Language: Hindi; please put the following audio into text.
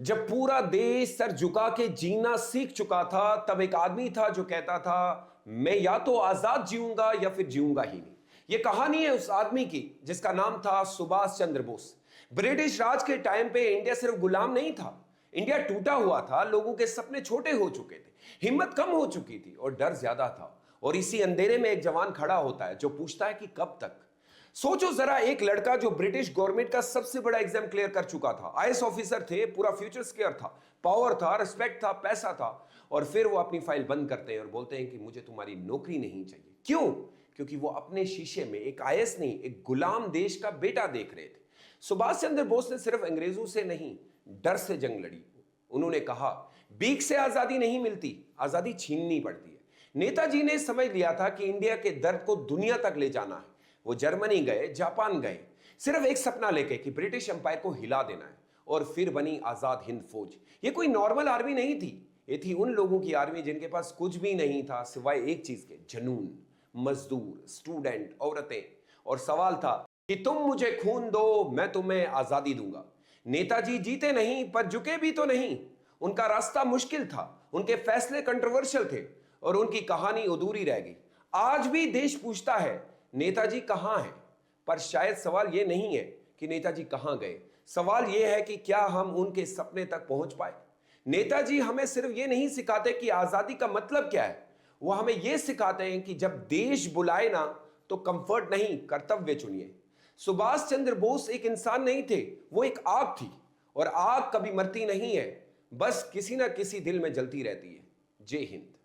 जब पूरा देश सर झुका के जीना सीख चुका था, तब एक आदमी था जो कहता था, मैं या तो आजाद जीऊंगा या फिर जीऊंगा ही नहीं। यह कहानी है उस आदमी की जिसका नाम था सुभाष चंद्र बोस। ब्रिटिश राज के टाइम पे इंडिया सिर्फ गुलाम नहीं था, इंडिया टूटा हुआ था, लोगों के सपने छोटे हो चुके थे, हिम्मत कम हो चुकी थी और डर ज्यादा था। और इसी अंधेरे में एक जवान खड़ा होता है जो पूछता है कि कब तक। सोचो जरा, एक लड़का जो ब्रिटिश गवर्नमेंट का सबसे बड़ा एग्जाम क्लियर कर चुका था, आईएएस ऑफिसर थे, पूरा फ्यूचर सिक्योर था, पावर था, रिस्पेक्ट था, पैसा था, और फिर वो अपनी फाइल बंद करते हैं और बोलते हैं कि मुझे तुम्हारी नौकरी नहीं चाहिए। क्यों? क्योंकि वो अपने शीशे में एक आईएएस नहीं, एक गुलाम देश का बेटा देख रहे थे। सुभाष चंद्र बोस ने सिर्फ अंग्रेजों से नहीं, डर से जंग लड़ी। उन्होंने कहा, भीख से आजादी नहीं मिलती, आजादी छीननी पड़ती है। नेताजी ने समझ लिया था कि इंडिया के दर्द को दुनिया तक ले जाना है। वो जर्मनी गए, जापान गए, सिर्फ एक सपना लेके कि ब्रिटिश एम्पायर को हिला देना है, और फिर बनी आजाद हिंद फौज। ये कोई नॉर्मल आर्मी नहीं थी, ये थी उन लोगों की आर्मी जिनके पास कुछ भी नहीं था सिवाय एक चीज के, जुनून। मजदूर, स्टूडेंट, औरतें, और सवाल था कि तुम मुझे खून दो, मैं तुम्हें आजादी दूंगा। नेताजी जीते नहीं पर झुके भी तो नहीं। उनका रास्ता मुश्किल था, उनके फैसले कंट्रोवर्शियल थे, और उनकी कहानी अधूरी रह गई। आज भी देश पूछता है, नेताजी कहां हैं? पर शायद सवाल यह नहीं है कि नेताजी कहां गए, सवाल यह है कि क्या हम उनके सपने तक पहुंच पाए। नेताजी हमें सिर्फ यह नहीं सिखाते कि आजादी का मतलब क्या है, वो हमें यह सिखाते हैं कि जब देश बुलाए ना, तो कंफर्ट नहीं, कर्तव्य चुनिए। सुभाष चंद्र बोस एक इंसान नहीं थे, वो एक आग थी, और आग कभी मरती नहीं है, बस किसी ना किसी दिल में जलती रहती है। जय हिंद।